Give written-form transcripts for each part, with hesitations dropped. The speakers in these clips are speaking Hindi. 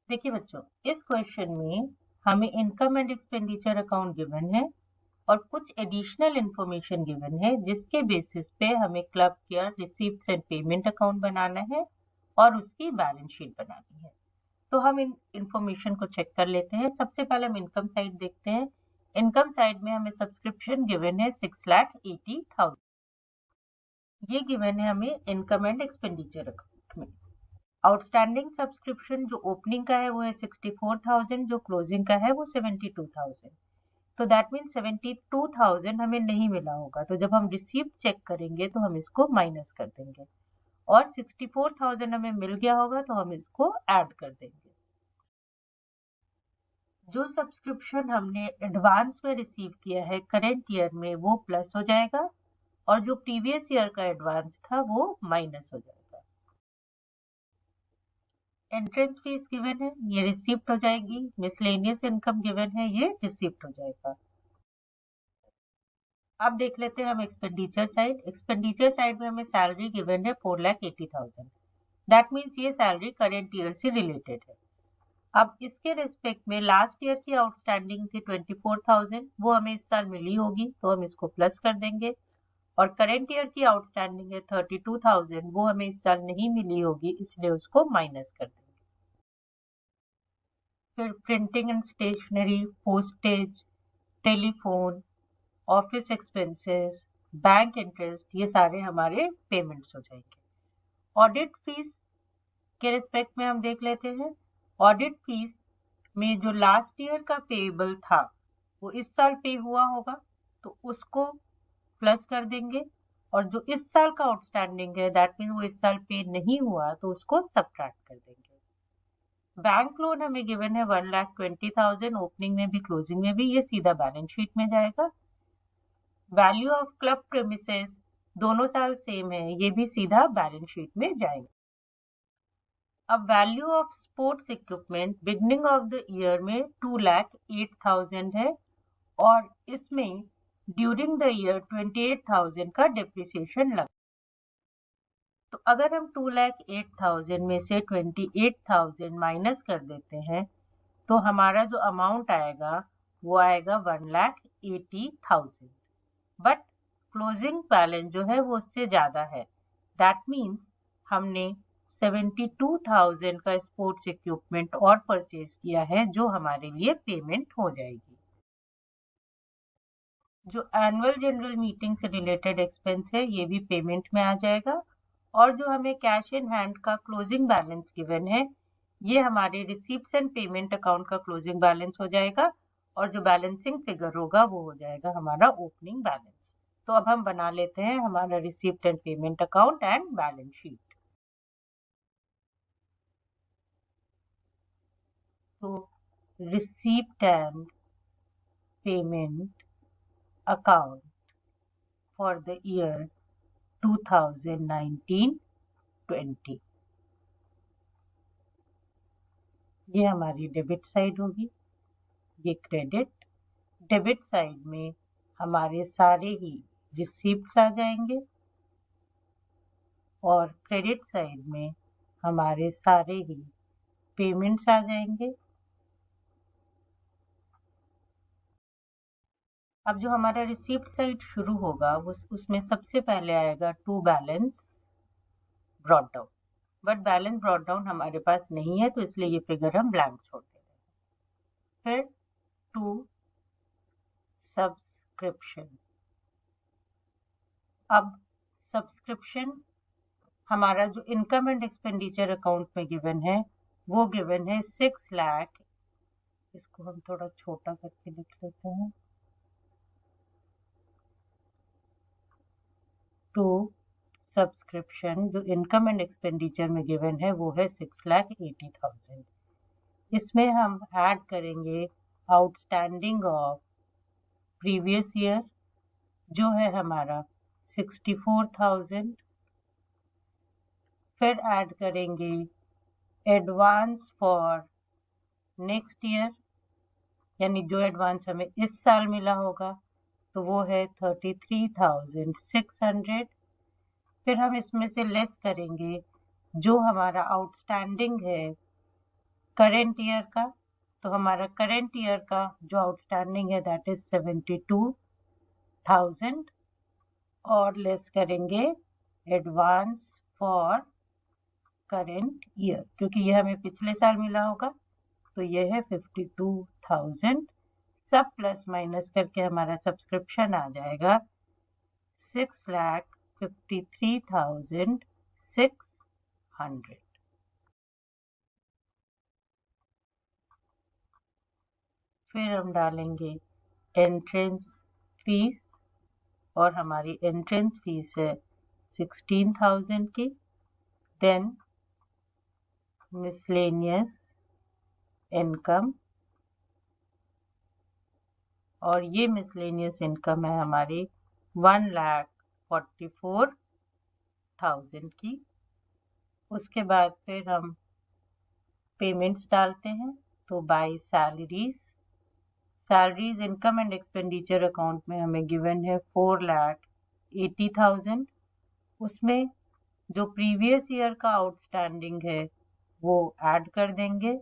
देखिए बच्चों, इस क्वेश्चन में हमें income and expenditure account given है और कुछ एडिशनल इंफॉर्मेशन गिवन है जिसके बेसिस पे हमें club care receipts and payment account बनाना है और उसकी बैलेंस शीट बनानी है। तो हम इन इंफॉर्मेशन को चेक कर लेते हैं। सबसे पहले हम इनकम साइड देखते हैं। इनकम साइड में हमें सब्सक्रिप्शन गिवन है 6,80,000। ये गिवन है हमें इनकम एंड एक्सपेंडिचर अकाउंट में। आउटस्टैंडिंग सब्सक्रिप्शन जो ओपनिंग का है वो है 64,000, जो क्लोजिंग का है वो 72,000। तो दैट मीन्स 72,000 हमें नहीं मिला होगा, तो जब हम रिसीप्ट चेक करेंगे तो हम इसको माइनस कर देंगे और 64,000 हमें मिल गया होगा तो हम इसको ऐड कर देंगे। जो सब्सक्रिप्शन हमने एडवांस में रिसीव किया है करंट ईयर में वो प्लस हो जाएगा और जो प्रीवियस ईयर का एडवांस था वो माइनस हो जाएगा। एंट्रेंस फीस गिवन है, ये रिसिप्ट हो जाएगी। मिसलेनियस इनकम गिवन है, ये रिसिप्ट हो जाएगा। अब देख लेते हैं हम एक्सपेंडिचर साइड। एक्सपेंडिचर साइड में हमें सैलरी गिवन है 4,80,000। दैट मीन्स ये सैलरी करंट ईयर से रिलेटेड है। अब इसके रिस्पेक्ट में लास्ट ईयर की आउटस्टैंडिंग थी 24,000, वो हमें इस साल मिली होगी तो हम इसको प्लस कर देंगे। और करंट ईयर की आउटस्टैंडिंग है 32,000, वो हमें इस साल नहीं मिली होगी इसलिए उसको माइनस कर देंगे। फिर printing and stationery, postage, telephone, office expenses, bank interest, ये सारे हमारे पेमेंट्स हो जाएंगे। ऑडिट फीस के रिस्पेक्ट में हम देख लेते हैं। ऑडिट फीस में जो लास्ट ईयर का पेएबल था वो इस साल पे हुआ होगा तो उसको प्लस कर देंगे और जो इस साल का आउटस्टैंडिंग है दैट मीन वो इस साल पे नहीं हुआ तो उसको सब्ट्रैक्ट कर देंगे। बैंक लोन हमें गिवन है 1,20,000, ओपनिंग में भी क्लोजिंग में भी, ये सीधा बैलेंस शीट में जाएगा। वैल्यू ऑफ क्लब प्रेमिसेस दोनों साल सेम है, ये भी सीधा बैलेंस शीट में जाएगा। अब value of sports equipment beginning of the year में 2,08,000 है और इसमें ड्यूरिंग द ईयर 28,000 का डिप्रिसिएशन लगा। तो अगर हम 2,08,000 में से 28,000 माइनस कर देते हैं तो हमारा जो अमाउंट आएगा वो आएगा 1,80,000। बट क्लोजिंग बैलेंस जो है वो उससे ज़्यादा है। दैट मीन्स हमने 72,000 का स्पोर्ट्स इक्विपमेंट और परचेज किया है जो हमारे लिए पेमेंट हो जाएगी। जो एनुअल जनरल मीटिंग से रिलेटेड एक्सपेंस है ये भी पेमेंट में आ जाएगा और जो हमें कैश इन हैंड का क्लोजिंग बैलेंस गिवन है ये हमारे रिसीप्ट्स एंड पेमेंट अकाउंट का क्लोजिंग बैलेंस हो जाएगा और जो बैलेंसिंग फिगर होगा वो हो जाएगा हमारा ओपनिंग बैलेंस। तो अब हम बना लेते हैं हमारा receipt and payment account and balance sheet. तो receipt and payment account for the year 2019-20, ये हमारी डेबिट साइड होगी, ये क्रेडिट। डेबिट साइड में हमारे सारे ही रिसीप्ट्स आ जाएंगे और क्रेडिट साइड में हमारे सारे ही पेमेंट्स आ जाएंगे। अब जो हमारा रिसीप्ट साइड शुरू होगा उसमें सबसे पहले आएगा to balance brought down, but balance brought down हमारे पास नहीं है तो इसलिए ये फिगर हम ब्लैंक छोड़ दे रहे हैं। फिर टू सब्सक्रिप्शन। अब सब्सक्रिप्शन हमारा जो इनकम एंड एक्सपेंडिचर अकाउंट में गिवन है वो गिवन है 6 लाख। इसको हम थोड़ा छोटा करके लिख लेते हैं। टू सब्सक्रिप्शन जो इनकम एंड एक्सपेंडिचर में गिवन है वो है 6,80,000। इसमें हम ऐड करेंगे आउटस्टैंडिंग ऑफ प्रीवियस ईयर जो है हमारा 64,000। फिर ऐड करेंगे एडवांस फॉर नेक्स्ट ईयर, यानी जो एडवांस हमें इस साल मिला होगा तो वो है 33,600। फिर हम इसमें से लेस करेंगे जो हमारा आउटस्टैंडिंग है करेंट ईयर का, तो हमारा करेंट ईयर का जो आउटस्टैंडिंग है दैट इज 72,000 और लेस करेंगे एडवांस फॉर करेंट ईयर, क्योंकि ये हमें पिछले साल मिला होगा, तो ये है 52,000। सब प्लस माइनस करके हमारा सब्सक्रिप्शन आ जाएगा 6,53,600। फिर हम डालेंगे एंट्रेंस फीस, और हमारी एंट्रेंस फीस है 16,000 की। देन मिसलेनियस इनकम, और ये मिसलेनियस इनकम है हमारी 1,44,000 की। उसके बाद फिर हम पेमेंट्स डालते हैं, तो by salaries income and expenditure account में हमें गिवन है 4,80,000। उसमें जो प्रीवियस ईयर का आउटस्टैंडिंग है वो ऐड कर देंगे,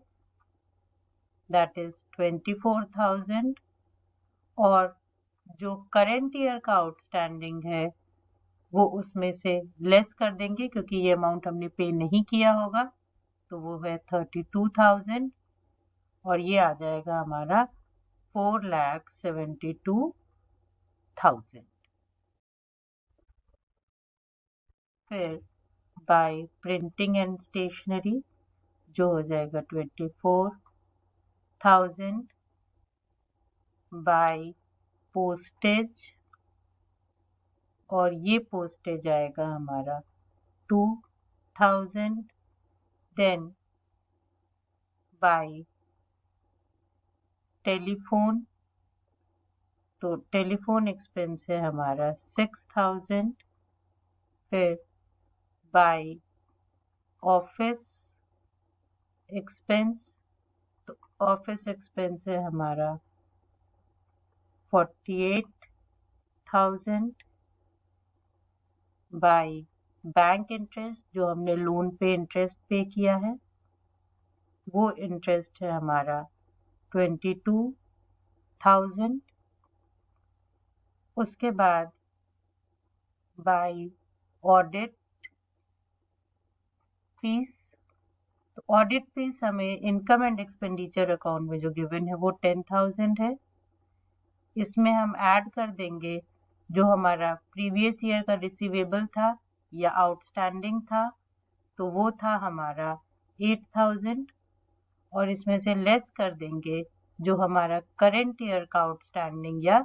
दैट इज 24,000, और जो करेंट ईयर का आउटस्टैंडिंग है वो उसमें से लेस कर देंगे, क्योंकि ये अमाउंट हमने पे नहीं किया होगा, तो वो है 32,000, और ये आ जाएगा हमारा 4,72,000। फिर बाय प्रिंटिंग एंड स्टेशनरी जो हो जाएगा 24,000, बाय पोस्टेज, और ये पोस्टेज आएगा हमारा 2,000। देन बाय टेलीफोन, तो टेलीफोन एक्सपेंस है हमारा 6,000। फिर बाय ऑफिस एक्सपेंस, तो ऑफिस एक्सपेंस है हमारा 48,000। बाय बैंक इंटरेस्ट, जो हमने लोन पे इंटरेस्ट पे किया है वो इंटरेस्ट है हमारा 22,000। उसके बाद बाय ऑडिट फीस, तो ऑडिट फीस हमें इनकम एंड एक्सपेंडिचर अकाउंट में जो गिवन है वो 10,000 है। इसमें हम ऐड कर देंगे जो हमारा प्रीवियस ईयर का रिसीवेबल था या आउटस्टैंडिंग था, तो वो था हमारा 8,000, और इसमें से लेस कर देंगे जो हमारा करेंट ईयर का आउटस्टैंडिंग या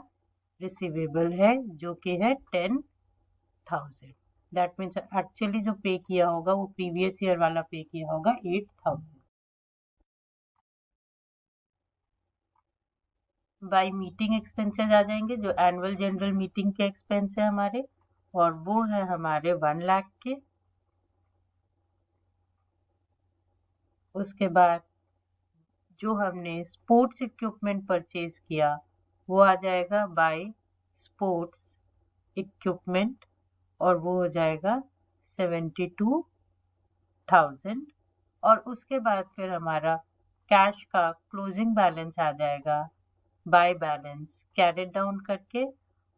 रिसीवेबल है, जो कि है 10,000। दैट मीन्स एक्चुअली जो पे किया होगा वो प्रीवियस ईयर वाला पे किया होगा 8,000। बाय मीटिंग एक्सपेंसेस आ जाएंगे, जो एनुअल जनरल मीटिंग के एक्सपेंस है हमारे, और वो है हमारे 1 लाख के। उसके बाद जो हमने स्पोर्ट्स इक्विपमेंट परचेज किया वो आ जाएगा बाय स्पोर्ट्स इक्विपमेंट, और वो हो जाएगा 72,000। और उसके बाद फिर हमारा कैश का क्लोजिंग बैलेंस आ जाएगा बाय बैलेंस कैरेड डाउन करके,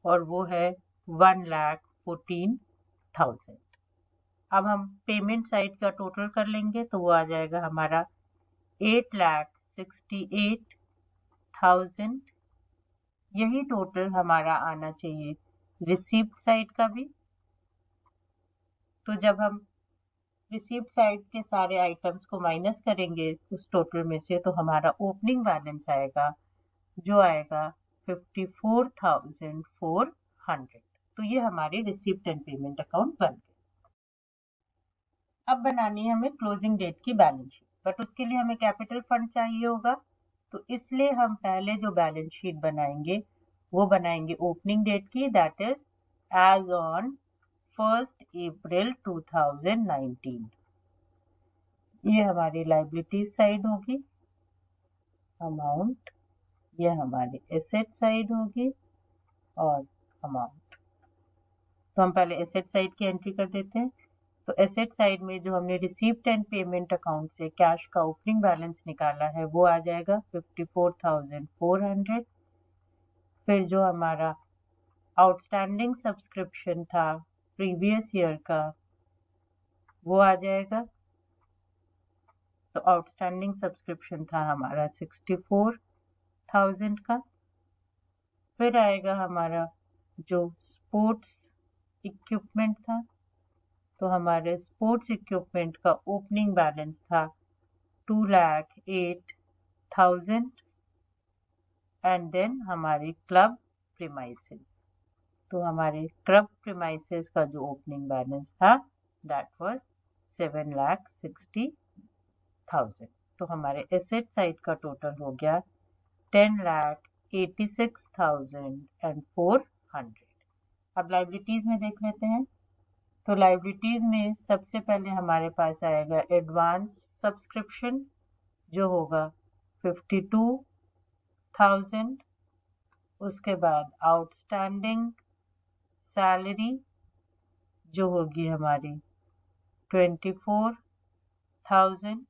और वो है 1,14,000। अब हम पेमेंट साइड का टोटल कर लेंगे, तो वो आ जाएगा हमारा 8,68,000। यही टोटल हमारा आना चाहिए रिसीप्ट साइड का भी। तो जब हम रिसीप्ट साइड के सारे आइटम्स को माइनस करेंगे उस टोटल में से, तो हमारा ओपनिंग बैलेंस आएगा जो आएगा 54,400। तो ये हमारे रिसीप्ट एंड पेमेंट अकाउंट बन गए। अब बनानी है हमें क्लोजिंग डेट की बैलेंस शीट, बट उसके लिए हमें कैपिटल फंड चाहिए होगा, तो इसलिए हम पहले जो बैलेंस शीट बनाएंगे वो बनाएंगे ओपनिंग डेट की, दैट इज एज ऑन 1 अप्रैल 2019। ये हमारी लाइबिलिटीज साइड होगी अमाउंट, ये हमारी एसेट साइड होगी और अमाउंट। तो हम पहले एसेट साइड की एंट्री कर देते हैं। तो एसेट साइड में जो हमने रिसीव्ड एंड पेमेंट अकाउंट से कैश का ओपनिंग बैलेंस निकाला है वो आ जाएगा 54,400। फिर जो हमारा आउटस्टैंडिंग सब्सक्रिप्शन था प्रीवियस ईयर का वो आ जाएगा। तो आउटस्टैंडिंग सब्सक्रिप्शन था हमारा 64,000 का। फिर आएगा हमारा जो स्पोर्ट्स इक्विपमेंट था, तो हमारे स्पोर्ट्स इक्विपमेंट का ओपनिंग बैलेंस था 2,08,000 एंड देन हमारे क्लब प्रीमाइसेस। तो हमारे क्लब प्रीमाइसेस का जो ओपनिंग बैलेंस था दैट वाज 7,60,000। तो हमारे एसेट साइड का टोटल हो गया 10,86,400। अब लायबिलिटीज में देख लेते हैं। तो लायबिलिटीज में सबसे पहले हमारे पास आएगा एडवांस सब्सक्रिप्शन जो होगा 52,000। उसके बाद आउटस्टैंडिंग सैलरी जो होगी हमारी 24,000।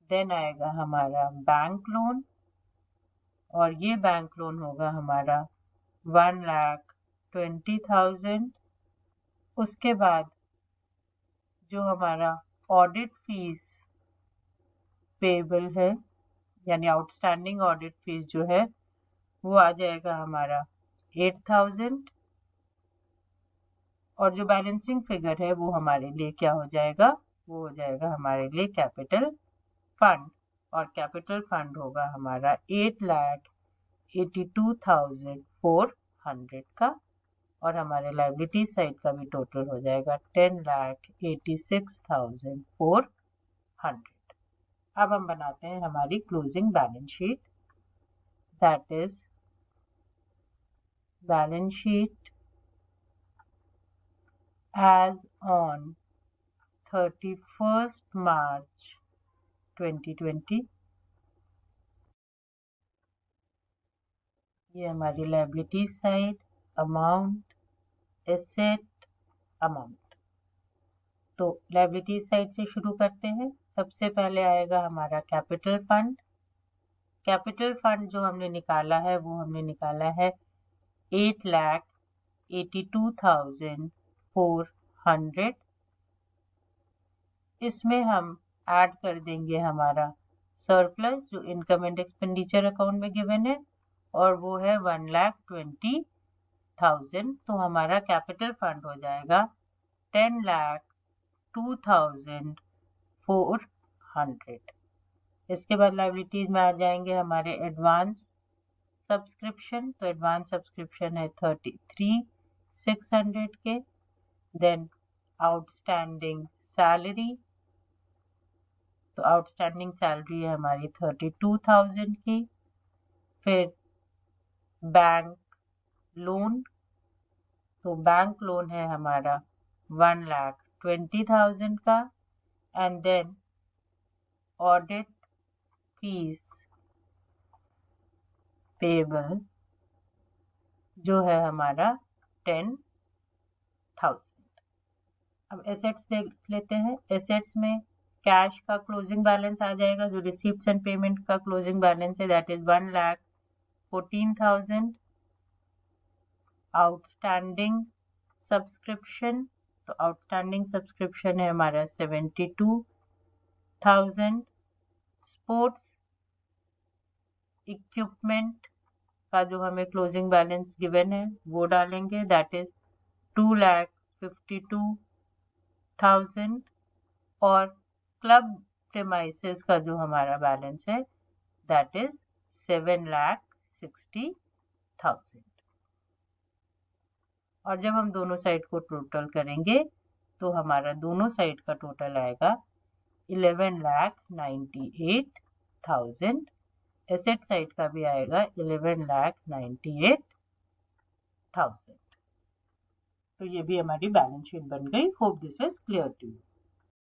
देन आएगा हमारा बैंक लोन, और ये बैंक लोन होगा हमारा 1,20,000। उसके बाद जो हमारा ऑडिट फीस पेबल है यानी आउटस्टैंडिंग ऑडिट फीस जो है वो आ जाएगा हमारा 8,000। और जो बैलेंसिंग फिगर है वो हमारे लिए क्या हो जाएगा, वो हो जाएगा हमारे लिए कैपिटल फंड, और कैपिटल फंड होगा हमारा 8,82,400 का। और हमारे लायबिलिटी साइड का भी टोटल हो जाएगा 10,86,400। अब हम बनाते हैं हमारी closing balance sheet, that is balance sheet as on 31st March 2020। ये हमारी liability side, amount, asset, amount. तो लायबिलिटी साइड से शुरू करते हैं। सबसे पहले आएगा हमारा कैपिटल फंड। कैपिटल फंड जो हमने निकाला है वो हमने निकाला है 8,82,400। इसमें हम ऐड कर देंगे हमारा सरप्लस जो इनकम एंड एक्सपेंडिचर अकाउंट में गिवन है, और वो है 1,20,000। तो हमारा कैपिटल फंड हो जाएगा 10,02,400। इसके बाद लायबिलिटीज में आ जाएंगे हमारे एडवांस सब्सक्रिप्शन। तो एडवांस सब्सक्रिप्शन है 33,600 के। देन आउटस्टैंडिंग सैलरी, तो आउटस्टैंडिंग सैलरी है हमारी 32,000 की। फिर बैंक लोन, तो बैंक लोन है हमारा 1,20,000 का। And then audit fees payable जो है हमारा 10,000। अब एसेट्स देख लेते हैं। एसेट्स में कैश का क्लोजिंग बैलेंस आ जाएगा, जो रिसीप्ट्स एंड पेमेंट का क्लोजिंग बैलेंस है दैट इज 1,14,000। आउटस्टैंडिंग सब्सक्रिप्शन, तो आउटस्टैंडिंग सब्सक्रिप्शन है हमारा 72,000। स्पोर्ट्स इक्विपमेंट का जो हमें क्लोजिंग बैलेंस गिवन है वो डालेंगे दैट इज 2,52,000। और क्लब प्रीमाइसेस का जो हमारा बैलेंस है दैट इज 7,60,000। और जब हम दोनों साइड को टोटल करेंगे तो हमारा दोनों साइड का टोटल आएगा 11,98,000। एसेट साइड का भी आएगा 11,98,000। तो ये भी हमारी बैलेंस शीट बन गई। Hope this is clear to you.